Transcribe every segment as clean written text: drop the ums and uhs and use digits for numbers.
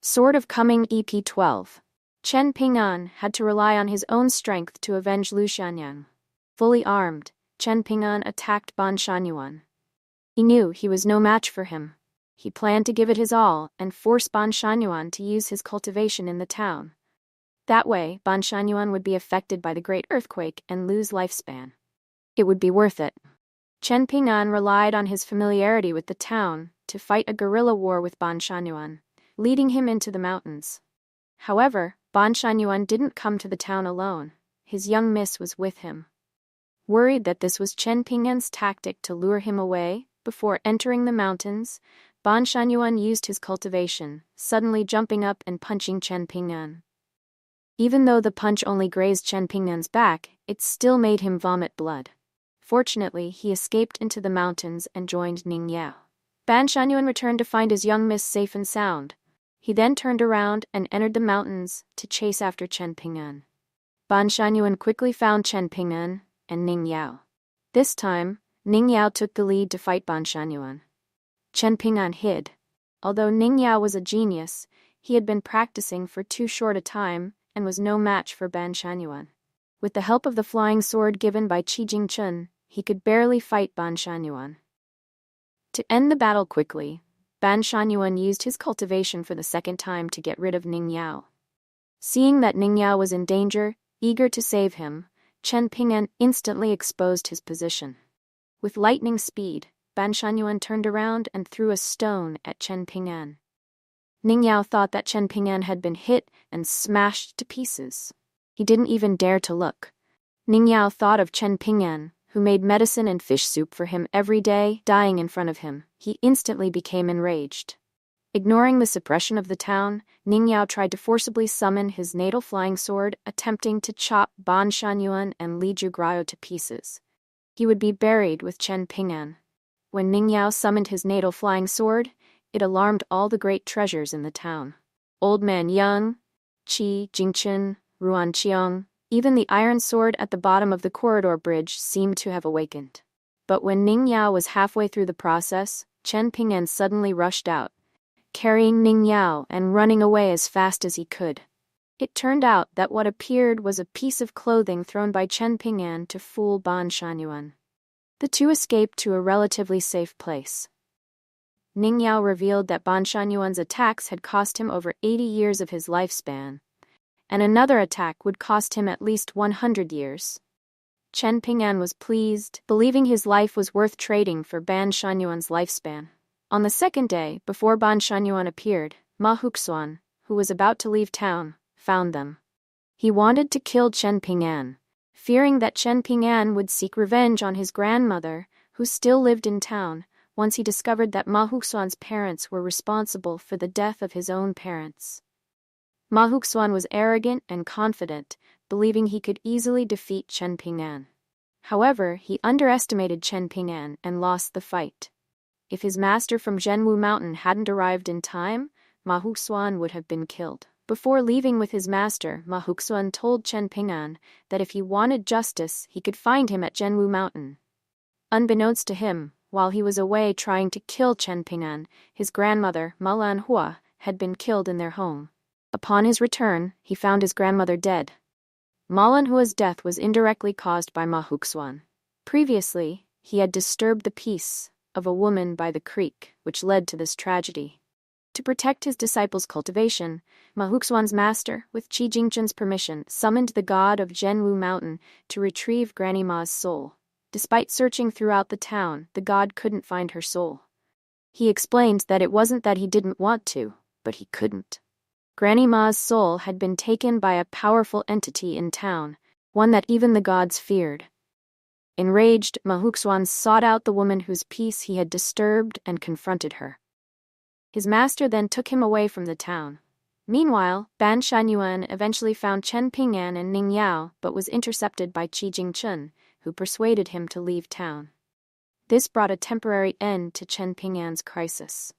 Sword of Coming EP12. Chen Ping'an had to rely on his own strength to avenge Lu Xianyang. Fully armed, Chen Ping'an attacked Ban Shanyuan. He knew he was no match for him. He planned to give it his all and force Ban Shanyuan to use his cultivation in the town. That way, Ban Shanyuan would be affected by the great earthquake and lose lifespan. It would be worth it. Chen Ping'an relied on his familiarity with the town to fight a guerrilla war with Ban Shanyuan, leading him into the mountains. However, Ban Shanyuan didn't come to the town alone. His young miss was with him. Worried that this was Chen Ping'an's tactic to lure him away, before entering the mountains, Ban Shanyuan used his cultivation, suddenly jumping up and punching Chen Ping'an. Even though the punch only grazed Chen Ping'an's back, it still made him vomit blood. Fortunately, he escaped into the mountains and joined Ning Yao. Ban Shanyuan returned to find his young miss safe and sound. He then turned around and entered the mountains to chase after Chen Ping'an. Ban Shanyuan quickly found Chen Ping'an and Ning Yao. This time, Ning Yao took the lead to fight Ban Shanyuan. Chen Ping'an hid. Although Ning Yao was a genius, he had been practicing for too short a time and was no match for Ban Shanyuan. With the help of the flying sword given by Qi Jingchun, he could barely fight Ban Shanyuan. To end the battle quickly, Ban Shanyuan used his cultivation for the second time to get rid of Ning Yao. Seeing that Ning Yao was in danger, eager to save him, Chen Ping'an instantly exposed his position. With lightning speed, Ban Shanyuan turned around and threw a stone at Chen Ping'an. Ning Yao thought that Chen Ping'an had been hit and smashed to pieces. He didn't even dare to look. Ning Yao thought of Chen Ping'an, who made medicine and fish soup for him every day, dying in front of him. He instantly became enraged. Ignoring the suppression of the town, Ning Yao tried to forcibly summon his natal flying sword, attempting to chop Ban Shanyuan and Li Jugrao to pieces. He would be buried with Chen Ping'an. When Ning Yao summoned his natal flying sword, it alarmed all the great treasures in the town. Old Man Yang, Qi Jingchun, Ruan Qiong, even the iron sword at the bottom of the corridor bridge seemed to have awakened. But when Ning Yao was halfway through the process, Chen Ping'an suddenly rushed out, carrying Ning Yao and running away as fast as he could. It turned out that what appeared was a piece of clothing thrown by Chen Ping'an to fool Ban Shanyuan. The two escaped to a relatively safe place. Ning Yao revealed that Ban Shanyuan's attacks had cost him over 80 years of his lifespan, and another attack would cost him at least 100 years. Chen Ping'an was pleased, believing his life was worth trading for Ban Shanyuan's lifespan. On the second day, before Ban Shanyuan appeared, Ma Huxuan, who was about to leave town, found them. He wanted to kill Chen Ping'an, fearing that Chen Ping'an would seek revenge on his grandmother, who still lived in town, once he discovered that Ma Huxuan's parents were responsible for the death of his own parents. Ma Huxuan was arrogant and confident, believing he could easily defeat Chen Ping'an. However, he underestimated Chen Ping'an and lost the fight. If his master from Zhenwu Mountain hadn't arrived in time, Ma Huxuan would have been killed. Before leaving with his master, Ma Huxuan told Chen Ping'an that if he wanted justice, he could find him at Zhenwu Mountain. Unbeknownst to him, while he was away trying to kill Chen Ping'an, his grandmother, Ma Lanhua, had been killed in their home. Upon his return, he found his grandmother dead. Ma Lanhua's death was indirectly caused by Ma Huxuan. Previously, he had disturbed the peace of a woman by the creek, which led to this tragedy. To protect his disciples' cultivation, Ma Huxuan's master, with Qi Jingchun's permission, summoned the god of Zhenwu Mountain to retrieve Granny Ma's soul. Despite searching throughout the town, the god couldn't find her soul. He explained that it wasn't that he didn't want to, but he couldn't. Granny Ma's soul had been taken by a powerful entity in town, one that even the gods feared. Enraged, Ma Huxuan sought out the woman whose peace he had disturbed and confronted her. His master then took him away from the town. Meanwhile, Ban Shanyuan eventually found Chen Ping'an and Ning Yao but was intercepted by Qi Jingchun, who persuaded him to leave town. This brought a temporary end to Chen Ping'an's crisis.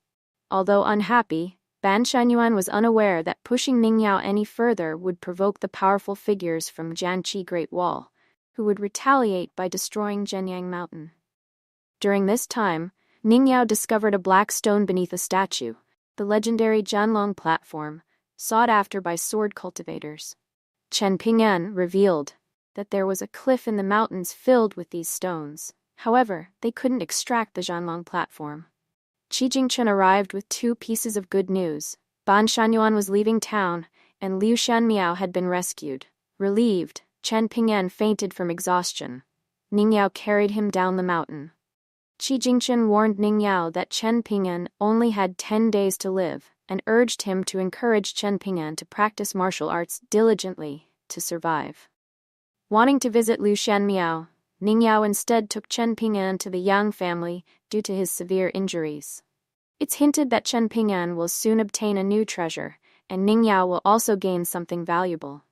Although unhappy, Ban Shanyuan was unaware that pushing Ning Yao any further would provoke the powerful figures from Jianqi Great Wall, who would retaliate by destroying Zhenyang Mountain. During this time, Ning Yao discovered a black stone beneath a statue. the legendary Jianlong platform, sought after by sword cultivators. Chen Ping'an revealed that there was a cliff in the mountains filled with these stones. However, they couldn't extract the Jianlong platform. Qi Jingchen arrived with 2 pieces of good news. Ban Shunyuan was leaving town, and Liu Shanmiao had been rescued. Relieved, Chen Ping'an fainted from exhaustion. Ningyao carried him down the mountain. Qi Jingchen warned Ningyao that Chen Ping'an only had 10 days to live, and urged him to encourage Chen Ping'an to practice martial arts diligently to survive. Wanting to visit Liu Shanmiao, Ningyao instead took Chen Ping'an to the Yang family due to his severe injuries. It's hinted that Chen Ping'an will soon obtain a new treasure, and Ningyao will also gain something valuable.